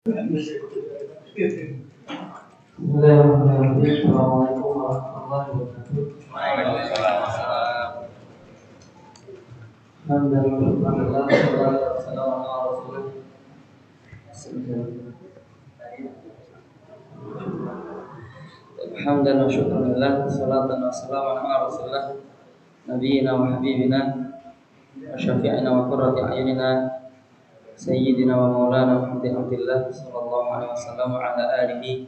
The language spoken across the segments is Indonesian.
Assalamualaikum warahmatullahi wabarakatuh. Waalaikumsalam. Alhamdulillah, alhamdulillah, syukurillah, salatan wassalamu ala rasulillah, nabiyina wa habibina wa syafi'ina wa qurrati a'yunina sayyidina wa maulana Muhammadin abdillah sallallahu alaihi wasallam wa ala alihi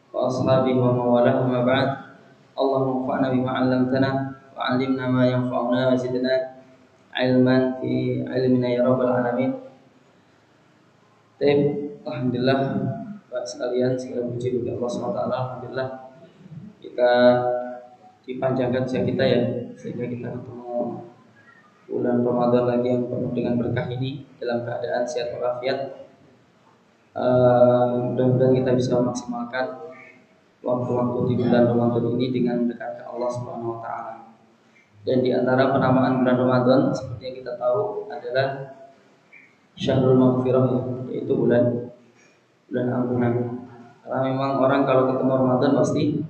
wa ashabihi wa mawalah, ma ba'd. Allahumma fa'na bima 'allamtana wa 'allimna ma yanfa'una wa zidna ilman fi ilmina ya rabbal alamin. Alhamdulillah, Bapak sekalian, segala puji bagi Allah SWT. Alhamdulillah kita dipanjangkan usia kita ya, sehingga kita ketemu bulan Ramadan lagi yang penuh dengan berkah ini dalam keadaan sehat walafiat. Mudah-mudahan kita bisa memaksimalkan waktu-waktu di bulan Ramadan ini dengan dekat ke Allah Subhanahu wa taala. Dan di antara penamaan bulan Ramadan seperti yang kita tahu adalah Syahrul Maghfirah, yaitu bulan ampunan. Karena memang orang kalau ketemu Ramadan pasti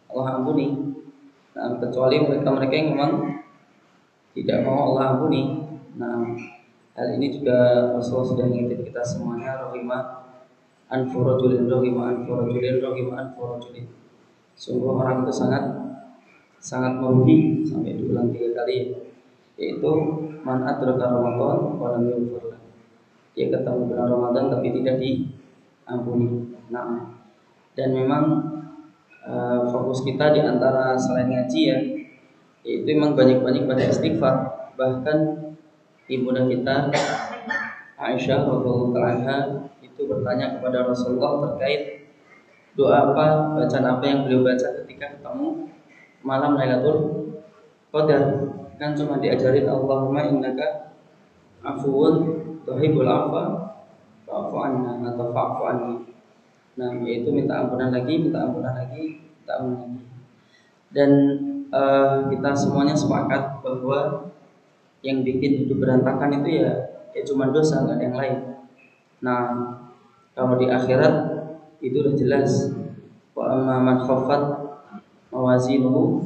Allah ampuni. Nah, kecuali mereka yang memang tidak mau Allah ampuni. Nah, hal ini juga Rasulullah sudah mengingatkan kita semuanya, rahimah anfurajulin, rahimah anfurajulin, rahimah anfurajulin. Sungguh orang itu sangat merugi, sampai diulang 3 kali, yaitu man adraka Ramadan wa lam yaghfir lahu. Dia ketemu bulan Ramadan tapi tidak diampuni. Nah, dan memang fokus kita di antara selain ngaji ya, yaitu memang banyak-banyak pada istighfar. Bahkan ibunda kita Aisyah radhiyallahu anha itu bertanya kepada Rasulullah terkait doa apa, bacaan apa yang beliau baca ketika ketemu malam Lailatul Qadar. Kan cuma diajarin Allahumma innaka afuwun tuhibbul afwa fa'fu anna atau fa'fu anni. Nah, yaitu minta ampunan lagi. Dan kita semuanya sepakat bahwa yang bikin hidup berantakan itu ya cuma dosa, nggak ada yang lain. Nah, kalau di akhirat itu udah jelas, wa amma man khaffat mawazinuhu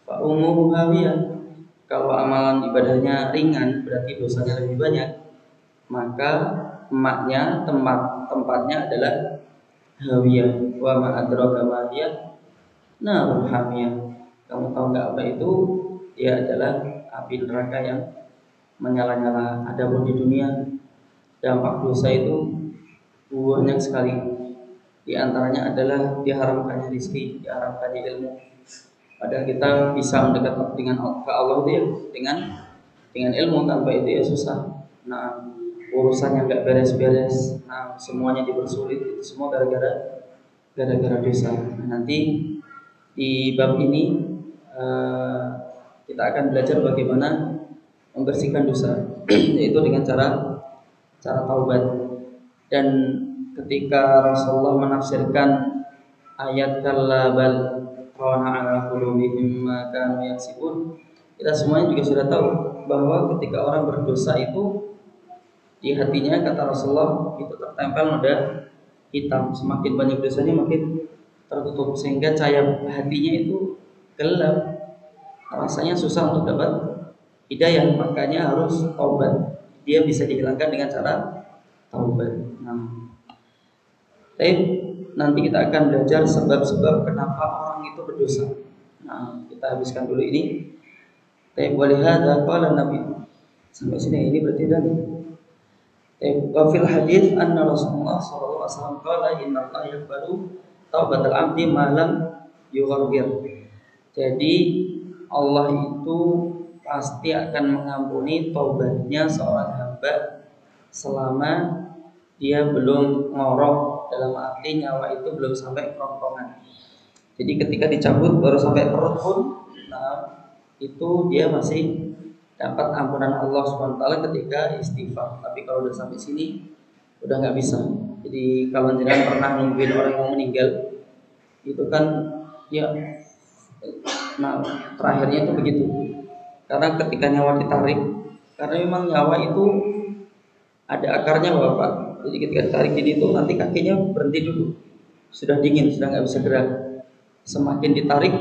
fa ummuhu hawiyah. Kalau amalan ibadahnya ringan berarti dosanya lebih banyak, maka tempatnya adalah hawiyah. Wa ma adraka ma hiya narun hamiyah. Kamu tahu nggak apa itu? Dia adalah api neraka yang menyala-nyala. Adapun di dunia dampak dosa itu banyak sekali. Di antaranya adalah diharamkannya rezeki, diharamkannya ilmu. Padahal kita bisa mendekat dengan Allah itu ya dengan ilmu, tanpa itu ya susah. Nah, urusannya nggak beres-beres. Nah, semuanya dipersulit. Itu semua gara-gara dosa. Nah, nanti di bab ini kita akan belajar bagaimana membersihkan dosa, yaitu dengan cara taubat. Dan ketika Rasulullah menafsirkan ayat kalla bal rana ala qulubihim ma kanu yaksibun, kita semuanya juga sudah tahu bahwa ketika orang berdosa itu di hatinya, kata Rasulullah, itu tertempel noda hitam. Semakin banyak dosanya makin tertutup, sehingga cahaya hatinya itu gelap. Rasanya susah untuk dapat hidayah, makanya harus taubat. Dia bisa dihilangkan dengan cara taubat. Nanti kita akan belajar sebab-sebab kenapa orang itu berdosa. Nah, kita habiskan dulu ini. Walihada qala Nabi. Sampai sini ini berarti dan wa fil hadits anna Rasulullah sallallahu alaihi wasallam qala inna Allah yaqbalu taubatal 'abdi ma lam yughargir. Jadi Allah itu pasti akan mengampuni taubatnya seorang hamba selama dia belum ngorok, dalam arti nyawa itu belum sampai kerongkongan. Jadi ketika dicabut baru sampai perut pun, nah itu dia masih dapat ampunan Allah SWT ketika istighfar. Tapi kalau udah sampai sini udah nggak bisa. Jadi kalau jangan pernah nungguin orang yang mau meninggal, itu kan ya, nah terakhirnya itu begitu. Karena ketika nyawa ditarik, karena memang nyawa itu ada akarnya Bapak. Jadi ketika ditarik gini itu nanti kakinya berhenti dulu, sudah dingin, sudah nggak bisa gerak. Semakin ditarik,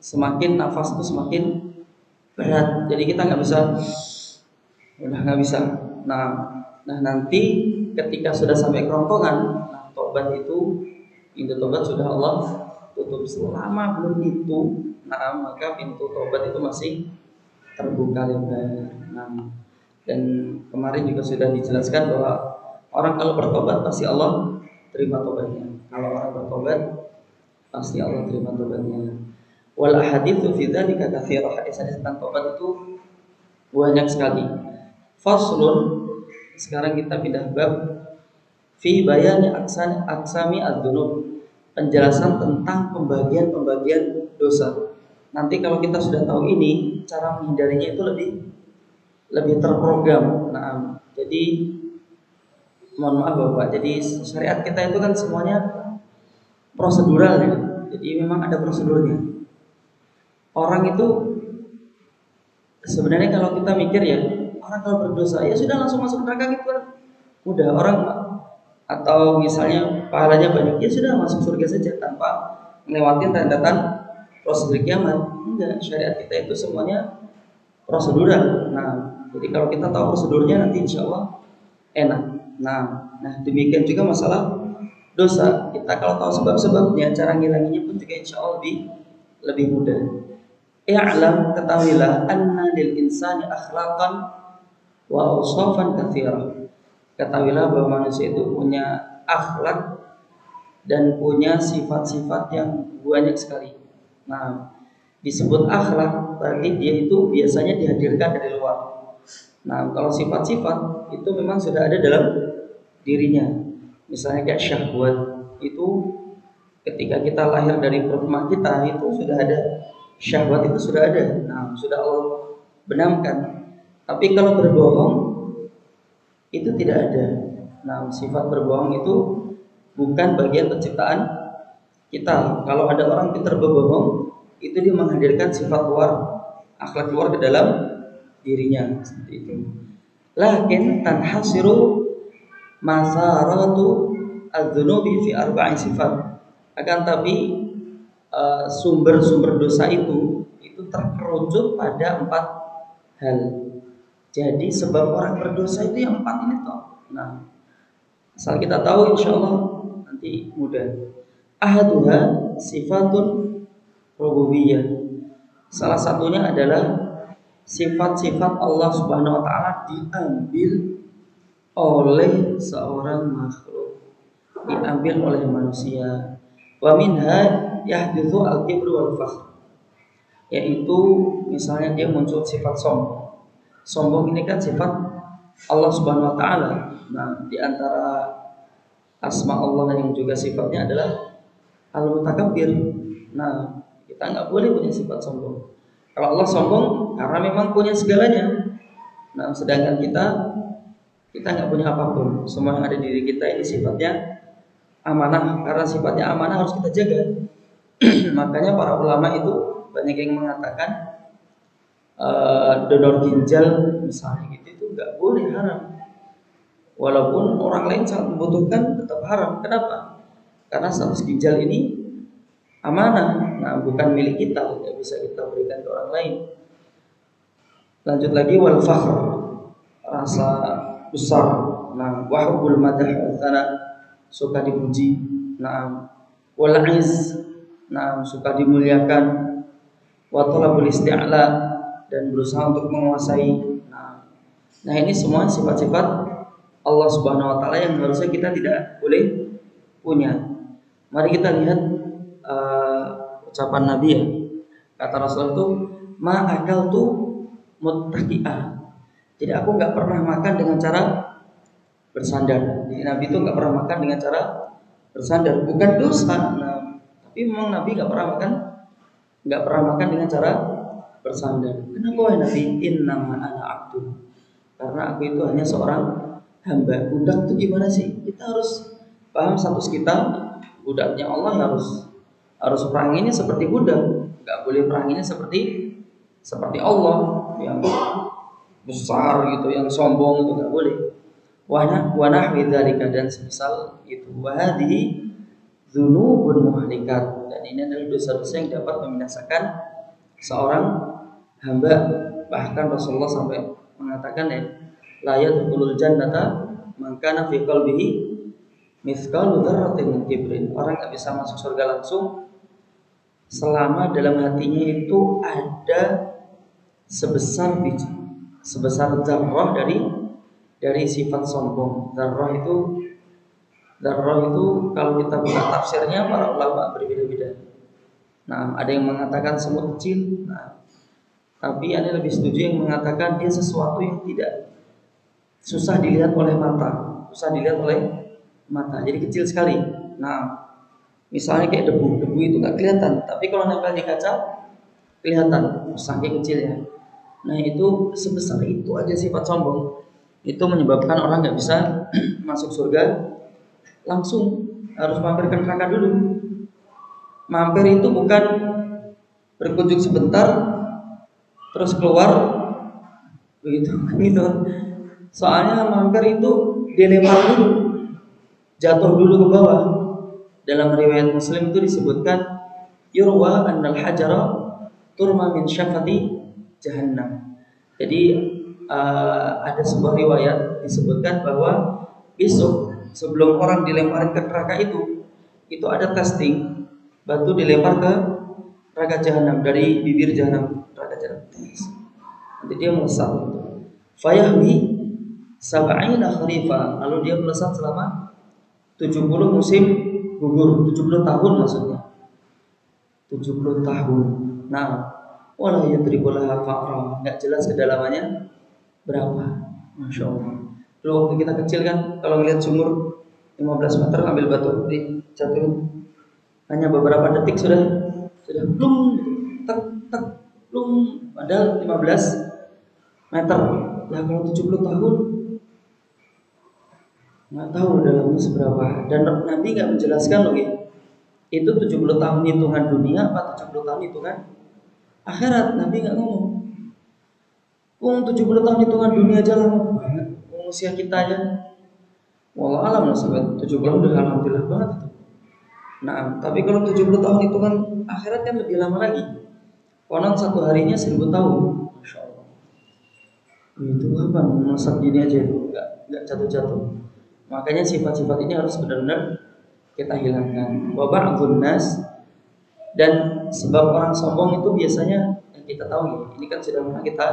semakin nafas itu semakin berat. Jadi kita nggak bisa, udah nggak bisa. Nah nanti ketika sudah sampai kerongkongan, nah tobat itu, pintu tobat sudah Allah tutup. Selama belum itu, nah maka pintu tobat itu masih terbuka lebar. Nah, dan kemarin juga sudah dijelaskan bahwa orang kalau bertobat pasti Allah terima tobatnya. Kalau orang bertobat pasti Allah terima tobatnya. Wal ahaditsu fi dzalika katsirah. Hadis-hadis tentang tobat itu banyak sekali. Faslun, sekarang kita pindah bab fi bayani aksami adzunub, penjelasan tentang pembagian dosa. Nanti kalau kita sudah tahu ini, cara menghindarinya itu lebih terprogram. Nah, jadi mohon maaf Bapak, jadi syariat kita itu kan semuanya prosedural ya. Jadi memang ada prosedurnya. Orang itu sebenarnya kalau kita mikir ya, orang kalau berdosa ya sudah langsung masuk neraka gitu kan. Udah orang, atau misalnya pahalanya banyak ya sudah masuk surga saja tanpa melewati tanda-tanda prosedur kiamat. Enggak, syariat kita itu semuanya prosedural. Nah, jadi kalau kita tahu prosedurnya nanti insya Allah enak. Nah demikian juga masalah dosa. Kita kalau tahu sebab-sebabnya, cara ngilanginya pun juga insya Allah lebih mudah. I'lam, ketahuilah, anna lil insani akhlaqan wa awsafan katsirah. Ketahuilah bahwa manusia itu punya akhlak dan punya sifat-sifat yang banyak sekali. Nah, disebut akhlak berarti dia itu biasanya dihadirkan dari luar. Nah, kalau sifat-sifat itu memang sudah ada dalam dirinya. Misalnya kayak syahwat, itu ketika kita lahir dari perut emak kita itu sudah ada syahwat, itu sudah ada. Nah, sudah Allah benamkan. Tapi kalau berbohong itu tidak ada. Nah, sifat berbohong itu bukan bagian penciptaan kita. Kalau ada orang pintar berbohong, itu dia menghadirkan sifat luar, akhlak luar ke dalam dirinya, seperti itu. Lakin tanhasiru masaratu adzunubi fi arba'in sifat. Akan tapi sumber-sumber dosa itu terkerucut pada 4 hal. Jadi sebab orang berdosa itu yang 4 ini toh. Nah, asal kita tahu insya Allah nanti mudah. Ahaduha sifatun rububiyah. Salah satunya adalah sifat-sifat Allah Subhanahu wa taala diambil oleh seorang makhluk, diambil oleh manusia. Wa minha yahdithu al-kibru wal fakhr. Yaitu misalnya dia muncul sifat sombong. Sombong ini kan sifat Allah Subhanahu wa taala. Nah, di antara asma Allah yang juga sifatnya adalah al-mutakabbir. Nah, kita nggak boleh punya sifat sombong. Kalau Allah sombong karena memang punya segalanya. Nah, sedangkan kita nggak punya apapun. Semua yang ada di diri kita ini sifatnya amanah. Karena sifatnya amanah harus kita jaga. Makanya para ulama itu banyak yang mengatakan donor ginjal misalnya gitu itu nggak boleh, haram. Walaupun orang lain sangat membutuhkan tetap haram. Kenapa? Karena status ginjal ini amanah, nah bukan milik kita, tidak bisa kita berikan ke orang lain. Lanjut lagi, wal fakhr, rasa besar. Nah, wahubul madah wa thana, suka dipuji. Nah, wal izz, nah suka dimuliakan. Wa talabul isti'la, dan berusaha untuk menguasai. Nah ini semua sifat-sifat Allah Subhanahu wa taala yang harusnya kita tidak boleh punya. Mari kita lihat ucapan Nabi ya. Kata Rasul itu, ma akal tu muttaqi'ah. Jadi aku nggak pernah makan dengan cara bersandar. Jadi Nabi itu nggak pernah makan dengan cara bersandar. Bukan dosa, nah, tapi memang Nabi nggak pernah makan dengan cara bersandar. Kenapa wahai Nabi? Innama ana abdu. Karena aku itu hanya seorang hamba. Budak itu gimana sih? Kita harus paham status kita. Budaknya Allah harus peranginya seperti budak. Gak boleh peranginya seperti Allah yang besar gitu, yang sombong itu gak boleh. wa nahwi dzalika, dan semisal itu. Wa hadhihi dzunubun muhlikat, dan ini adalah dosa-dosa yang dapat membinasakan seorang hamba. Bahkan Rasulullah sampai mengatakan ya, la yadkhulul jannata man kana fi qalbihi mithqalu dzarratin min kibrin. Orang enggak bisa masuk surga langsung selama dalam hatinya itu ada sebesar biji, sebesar zarrah dari sifat sombong. Zarrah itu kalau kita buka tafsirnya para ulama berbeda-beda. Nah, ada yang mengatakan semut kecil. Nah, tapi ada lebih setuju yang mengatakan dia sesuatu yang tidak susah dilihat oleh mata, jadi kecil sekali. Nah, misalnya kayak debu itu nggak kelihatan, tapi kalau nempel di kaca kelihatan, saking kecilnya. Nah, itu sebesar itu aja sifat sombong. Itu menyebabkan orang nggak bisa masuk surga langsung, harus mampir ke neraka dulu. Mampir itu bukan berkunjung sebentar terus keluar begitu. Soalnya mampir itu dilempar dulu, jatuh dulu ke bawah. Dalam riwayat Muslim itu disebutkan yurwa annal hajara turma min syafati jahannam. Jadi ada sebuah riwayat disebutkan bahwa besok sebelum orang dilempar ke neraka itu ada testing, batu dilempar ke neraka jahanam dari bibir jahanam, neraka jahanam. Nanti dia melesat. Fayahwi sab'ina kharifa, lalu dia melesat selama 70 musim gugur, 70 tahun maksudnya. 70 tahun. Nah, wala yudriku laha fa'ra, enggak jelas kedalamannya berapa. Masya Allah. Dulu waktu kita kecil kan, kalau ngeliat sumur 15 meter ambil batu dijatuhin, hanya beberapa detik sudah plung, tek plung, padahal 15 meter. Lah kalau 70 tahun nggak tahu dalamnya seberapa. Dan Nabi nggak menjelaskan loh ya, itu 70 tahun hitungan dunia apa 70 tahun hitungan akhirat. Nabi nggak ngomong. 70 tahun hitungan dunia aja lama banget. Usia kita aja, wallah alam lah, sampai 70 udah alhamdulillah banget itu. Nah, tapi kalau 70 tahun hitungan akhirat kan lebih lama lagi. Konon satu harinya 1000 tahun. Masya Allah. Itu apa? Melesat gini aja itu, nggak jatuh-jatuh. Makanya sifat-sifat ini harus benar-benar kita hilangkan. Wa ba'dun nas, dan sebab orang sombong itu biasanya yang kita tahu ya, ini kan sudah pernah kita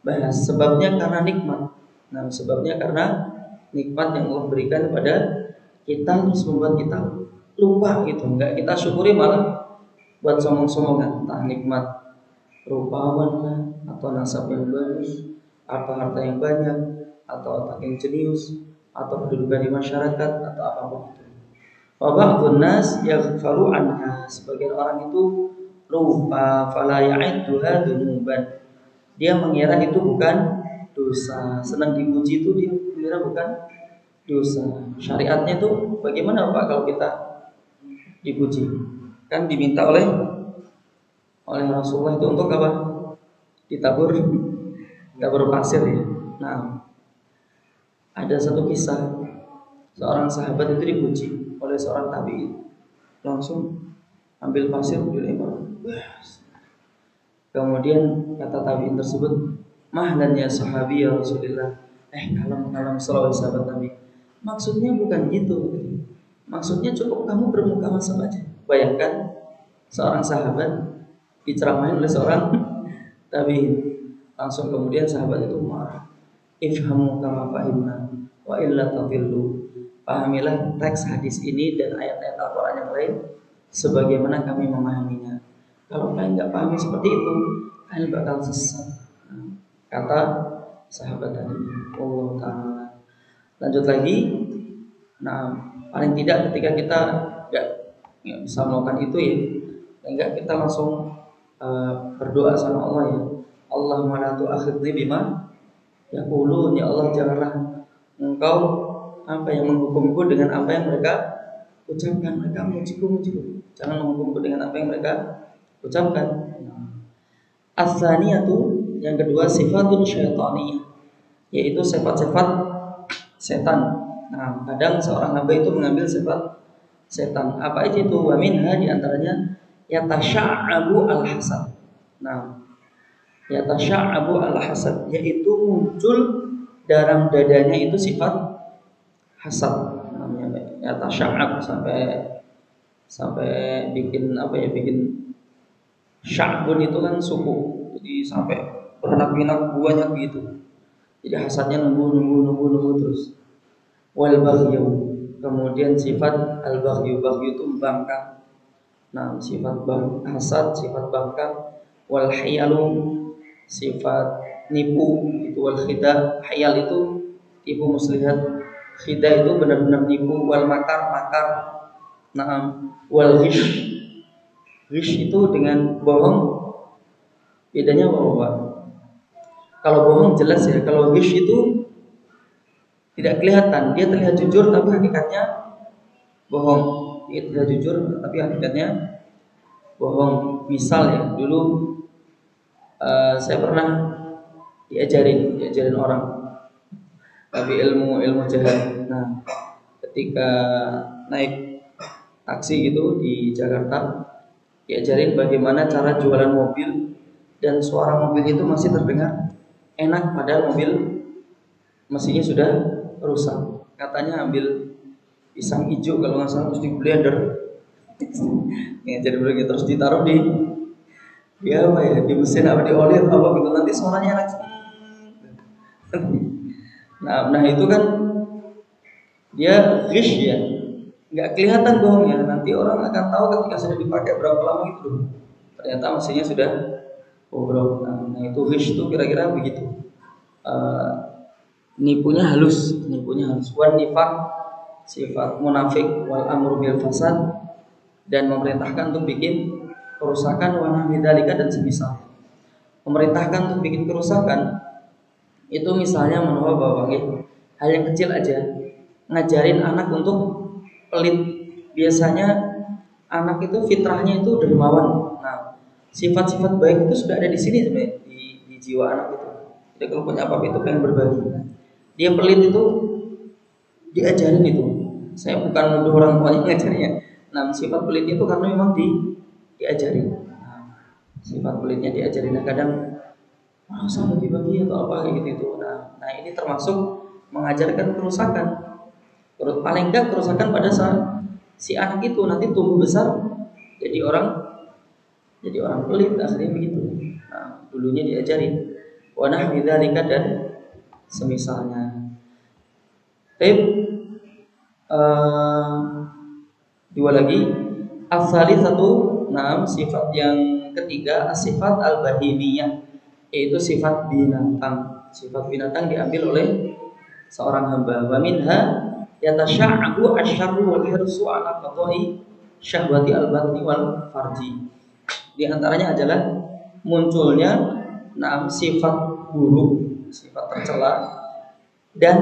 bahas. Sebabnya karena nikmat. Nah, sebabnya karena nikmat yang Allah berikan kepada kita terus membuat kita lupa gitu, enggak kita syukuri, malah buat sombong-sombongan. Entah nikmat rupawan lah, atau nasab yang bagus, atau harta yang banyak, atau otak yang jenius, atau kedudukan di masyarakat, atau apapun itu. Wa ba'dun nas yaghfalu anha, sebagian orang itu lupa, fala ya'idduha dunuban, dia mengira itu bukan dosa. Senang dipuji itu dia mengira bukan dosa. Syariatnya itu bagaimana Pak kalau kita dipuji? Kan diminta oleh Rasulullah itu untuk apa? Ditabur pasir ya. Nah, ada satu kisah, seorang sahabat itu dipuji oleh seorang tabi'in, langsung ambil pasir dilempar. Kemudian kata tabi'in tersebut, mahlan ya sahabi ya Rasulullah, kalem salawat sahabat Nabi. Maksudnya bukan gitu. Maksudnya cukup kamu bermuka masam aja. Bayangkan seorang sahabat diceramahin oleh seorang tabi'in. Langsung kemudian sahabat itu marah. Ifhamu kama fahimna wa illa tadillu. Pahamilah teks hadis ini dan ayat-ayat Al-Quran yang lain sebagaimana kami memahaminya. Kalau kalian nggak pahami seperti itu, kalian bakal sesat. Kata sahabat tadi. Allah Ta'ala. Lanjut lagi. Nah, paling tidak ketika kita nggak bisa melakukan itu ya, enggak kita langsung berdoa sama Allah ya. Allahumma la tu'akhidni bima yaqulun, ya Allah janganlah Engkau yang menghukumku dengan apa yang mereka ucapkan. Mereka mujiku. Jangan menghukumku dengan apa yang mereka ucapkan. As-saniyatu, yang kedua, sifatun syaitaniyah, yaitu sifat-sifat setan. Nah, kadang seorang hamba itu mengambil sifat setan. Apa itu? Wa minha di antaranya yatasya'abu al-hasad. Nah, yatasya'abu al-hasad yaitu muncul dalam dadanya itu sifat hasad. Namanya yatasya'ab sampai bikin apa ya? Bikin sya'bun itu kan suku. Jadi sampai beranak-pinak banyak gitu. Jadi hasadnya nunggu terus. Wal baghyu, kemudian sifat al baghyu itu membangkang. Nah, sifat hasad, sifat bangkang. Wal hiyalu, sifat nipu itu. Wal khida, hiyal itu tipu muslihat, khida itu benar-benar nipu. Wal makar. Nah, wal ghish itu dengan bohong. Bedanya apa? Kalau bohong jelas ya, kalau ghish itu tidak kelihatan, dia terlihat jujur tapi hakikatnya bohong. Dia terlihat jujur tapi hakikatnya bohong. Misal ya, dulu saya pernah diajarin orang, tapi ilmu jahat. Nah, ketika naik taksi gitu di Jakarta, diajarin bagaimana cara jualan mobil dan suara mobil itu masih terdengar enak padahal mobil mesinnya sudah rusak. Katanya ambil pisang hijau kalau nggak salah terus di blender, ya, jadi begitu terus ditaruh di apa ya, di mesin apa di oli atau apa gitu, nanti suaranya enak. Nah itu kan dia ghish ya, nggak kelihatan bohongnya. Nanti orang akan tahu ketika sudah dipakai berapa lama gitu. Ternyata mesinnya sudah bobrok. Nah itu ghish itu kira-kira begitu. Nipunya halus. Wan nifaq, sifat munafik. Wal amru bil fasad, dan memerintahkan untuk bikin kerusakan. Wa nahwi dzalika, dan semisal. Memerintahkan untuk bikin kerusakan itu misalnya bahwa hal yang kecil aja, ngajarin anak untuk pelit. Biasanya anak itu fitrahnya itu dermawan. Nah, sifat-sifat baik itu sudah ada di sini sebenarnya, di jiwa anak itu. Jadi kalau punya apa itu pengen berbagi. Dia pelit itu diajarin itu. Saya bukan nuduh orang tuanya ngajarnya. Nah, sifat pelit itu karena memang diajarin. Nah, sifat pelitnya diajarin. Nah, kadang masa bagi-bagi atau apa kayak gitu. Nah ini termasuk mengajarkan kerusakan. Paling enggak kerusakan pada saat si anak itu nanti tumbuh besar jadi orang pelit, akhirnya begitu. Nah, dulunya diajarin. Wa nahwi dzalika, dan semisalnya. Dua lagi. As-salisatu, sifat yang ketiga, as-sifat al-bahimiyah, yaitu sifat binatang. Sifat binatang diambil oleh seorang hamba. Wa minha yatasya'abu asyarru wal hirsu ala qada'i syahwati al-batni wal farji. Di antaranya adalah munculnya sifat buruk, sifat tercela, dan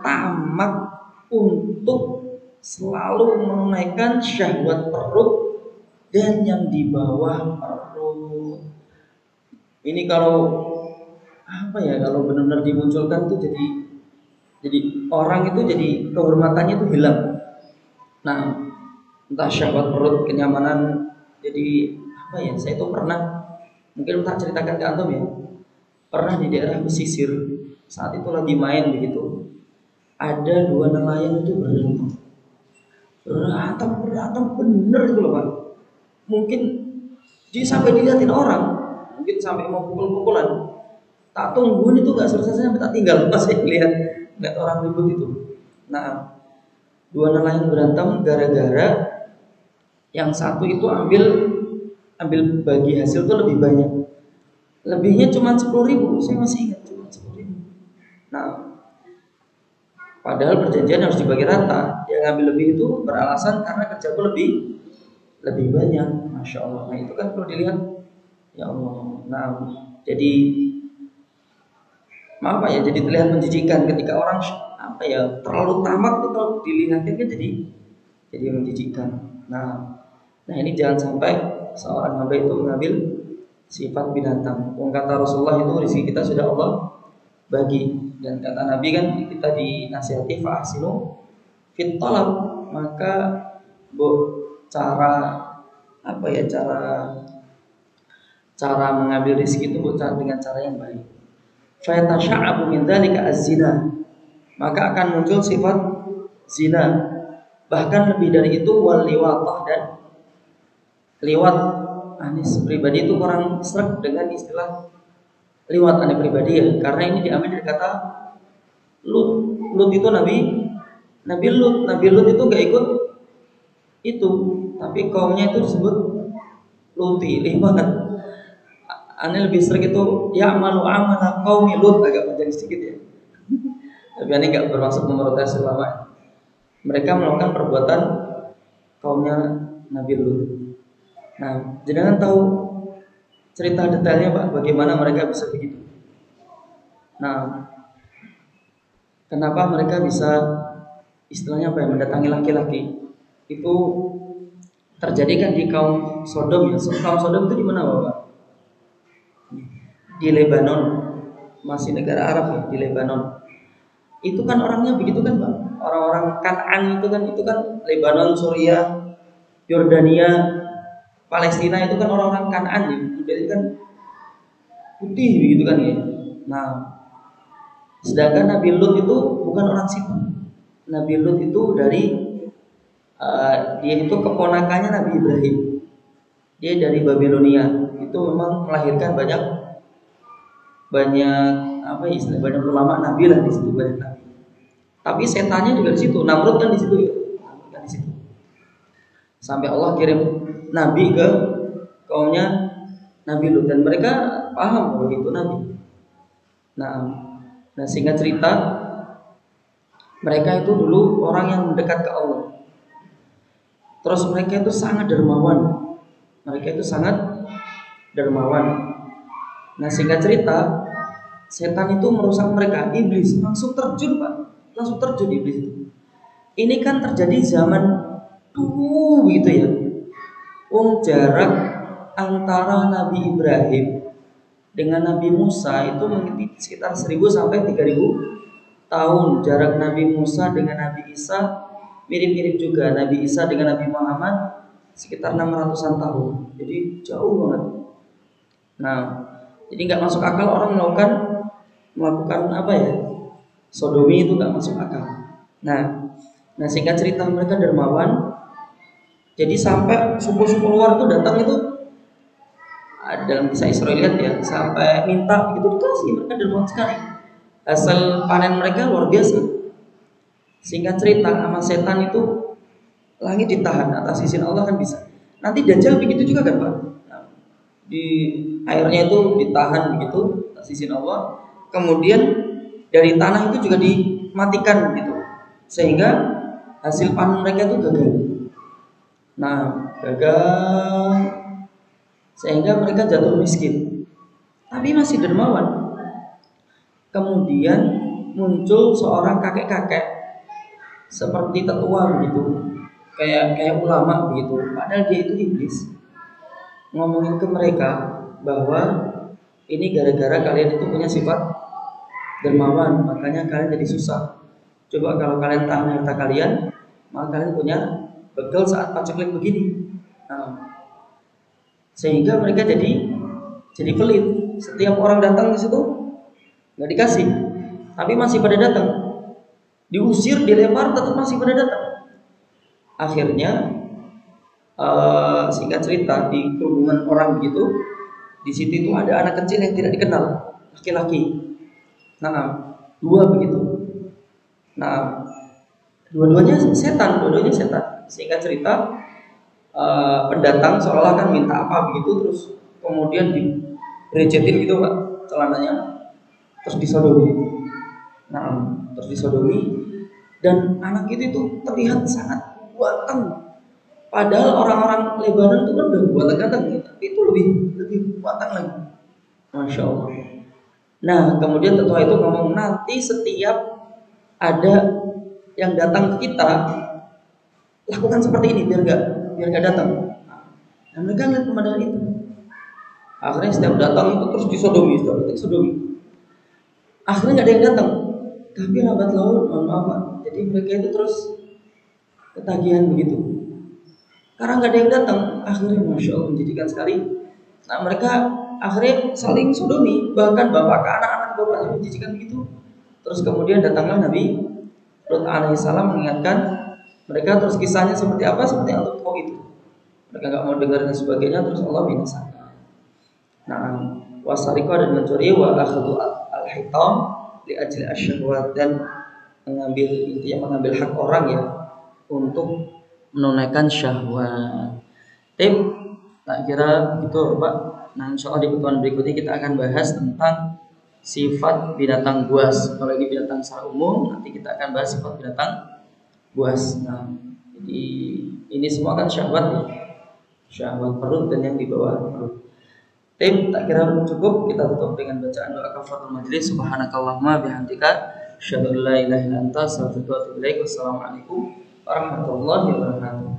tamak untuk selalu menunaikan syahwat perut dan yang di bawah perut. Ini kalau apa ya, kalau benar-benar dimunculkan tuh jadi orang itu jadi kehormatannya tuh hilang. Nah, entah syahwat perut, kenyamanan. Jadi apa ya, saya tuh pernah, mungkin tak ceritakan ke antum ya, pernah di daerah pesisir. Saat itu lagi main begitu, ada dua nelayan itu berantem bener itu loh Pak. Mungkin sampai dilihatin orang, mungkin sampai mau pukul-pukulan. Tak tungguin itu gak selesai sampai tak tinggal pas saya lihat orang ribut itu. Nah, dua nelayan berantem gara-gara yang satu itu ambil bagi hasil tuh lebih banyak. Lebihnya cuma 10.000, saya masih ingat cuma 10.000. Nah, padahal perjanjian harus dibagi rata. Yang ngambil lebih itu beralasan karena kerjaku lebih banyak. Masya Allah. Nah itu kan perlu dilihat. Ya Allah. Nah, jadi maaf ya, jadi terlihat menjijikan ketika orang terlalu tamak tuh, kalau dilihatin kan jadi menjijikan. Nah ini jangan sampai seorang hamba itu mengambil sifat binatang. Kata Rasulullah itu rezeki kita sudah Allah bagi. Dan kata Nabi kan kita dinasihati fa'asinu fit talab, maka cara apa ya, cara mengambil rezeki itu dengan cara yang baik. Fa yatasha'abu min dzalika az-zina, maka akan muncul sifat zina. Bahkan lebih dari itu wal liwatah, dan liwat. Anis pribadi itu kurang sreg dengan istilah liwat aneh pribadi ya, karena ini diambil dari kata Lut. Lut itu Nabi Lut itu nggak ikut itu, tapi kaumnya itu disebut Luti, liwat. Aneh lebih sering itu ya malu amana qaumi Lut, agak panjang sedikit ya. Tapi aneh nggak bermaksud memprotes ulama. Mereka melakukan perbuatan kaumnya Nabi Lut. Nah, jangan tahu cerita detailnya Pak, bagaimana mereka bisa begitu. Nah, kenapa mereka bisa istilahnya apa ya, mendatangi laki-laki? Itu terjadi kan di kaum Sodom ya. Kaum Sodom itu di mana Bapak? Di Lebanon, masih negara Arab ya, di Lebanon. Itu kan orangnya begitu kan Pak? Orang-orang Kan'an itu kan Lebanon, Suriah, Yordania, Palestina itu kan orang-orang Kan'an ya. Jadi kan putih begitu kan ya. Nah, sedangkan Nabi Lut itu bukan orang situ. Nabi Lut itu dari dia itu keponakannya Nabi Ibrahim. Dia dari Babilonia. Itu memang melahirkan banyak apa istilah, banyak ulama Nabi lah di situ, banyak Nabi. Tapi setannya juga di situ. Namrud kan di situ ya. Namrud kan di situ. Sampai Allah kirim Nabi ke kaumnya Nabi Lut, dan mereka paham bahwa itu Nabi. Nah, singkat cerita, mereka itu dulu orang yang mendekat ke Allah. Terus mereka itu sangat dermawan. Nah, singkat cerita, setan itu merusak mereka. Iblis langsung terjun Pak, iblis itu. Ini kan terjadi zaman dulu gitu ya. Jarak antara Nabi Ibrahim dengan Nabi Musa itu mungkin sekitar 1000 sampai 3000 tahun. Jarak Nabi Musa dengan Nabi Isa mirip-mirip juga. Nabi Isa dengan Nabi Muhammad sekitar 600-an tahun. Jadi jauh banget. Nah, jadi nggak masuk akal orang melakukan apa ya, sodomi itu nggak masuk akal. Nah, singkat cerita, mereka dermawan. Jadi sampai suku-suku luar itu datang itu, dalam kisah Israeliat ya, sampai minta begitu dikasih. Mereka dermawan sekali. Hasil panen mereka luar biasa. Singkat cerita, sama setan itu langit ditahan, atas izin Allah kan bisa. Nanti Dajjal begitu juga kan Pak. Nah, di airnya itu ditahan begitu atas izin Allah. Kemudian dari tanah itu juga dimatikan gitu, sehingga hasil panen mereka itu gagal. Nah, gagal sehingga mereka jatuh miskin, tapi masih dermawan. Kemudian muncul seorang kakek-kakek seperti tetua begitu, kayak ulama begitu, padahal dia itu iblis. Ngomongin ke mereka bahwa ini gara-gara kalian itu punya sifat dermawan, makanya kalian jadi susah. Coba kalau kalian tahan harta kalian, maka kalian punya bekal saat paceklik begini. Nah, sehingga mereka jadi pelit. Setiap orang datang ke situ nggak dikasih, tapi masih pada datang. Diusir, dilempar, tetap masih pada datang. Akhirnya singkat cerita, di kerumunan orang begitu, di situ itu ada anak kecil yang tidak dikenal, laki-laki. Nah, 2 begitu. Nah, dua-duanya setan. Singkat cerita, pendatang seolah kan minta apa begitu, terus kemudian direcetin gitu Pak celananya, terus disodomi. Dan anak itu terlihat sangat buatan. Padahal orang-orang Lebanon itu kan udah buatan-buatan, tapi itu lebih buatan lagi. Masya Allah. Nah, kemudian tetua itu ngomong, nanti setiap ada yang datang ke kita, lakukan seperti ini biar gak datang. Nah, mereka lihat pemandangan itu. Akhirnya setiap datang itu terus disodomi. Akhirnya nggak ada yang datang. Tapi lambat laun, mohon maaf Pak, jadi mereka itu terus ketagihan begitu. Karena nggak ada yang datang, akhirnya masya Allah menjadikan sekali. Nah mereka akhirnya saling sodomi, bahkan bapak ke anak-anak bapaknya menjadikan begitu. Terus kemudian datanglah Nabi Lut alaihissalam mengingatkan mereka, terus kisahnya seperti apa, seperti yang untuk tahu itu. Mereka nggak mau dengar dan sebagainya, terus Allah binasakan. Nah, wasariqah dan mencuri, wa akhadhu al-hitam li ajli asyahwat, dan mengambil, intinya mengambil hak orang ya untuk menunaikan syahwat. Tim, tak kira itu Pak. Nah, insya Allah di pertemuan berikutnya kita akan bahas tentang sifat binatang buas. Kalau ini binatang secara umum, nanti kita akan bahas sifat binatang buas. Nah, jadi ini semua kan syahwat ya, syahwat perut dan yang di bawah perut. Tim, tak kira cukup, kita tutup dengan bacaan doa kafaratul majlis. Subhanakallahumma bihamdika, asyhadu an la ilaha illa anta, astaghfiruka wa atubu ilaik. Wassalamualaikum warahmatullahi wabarakatuh.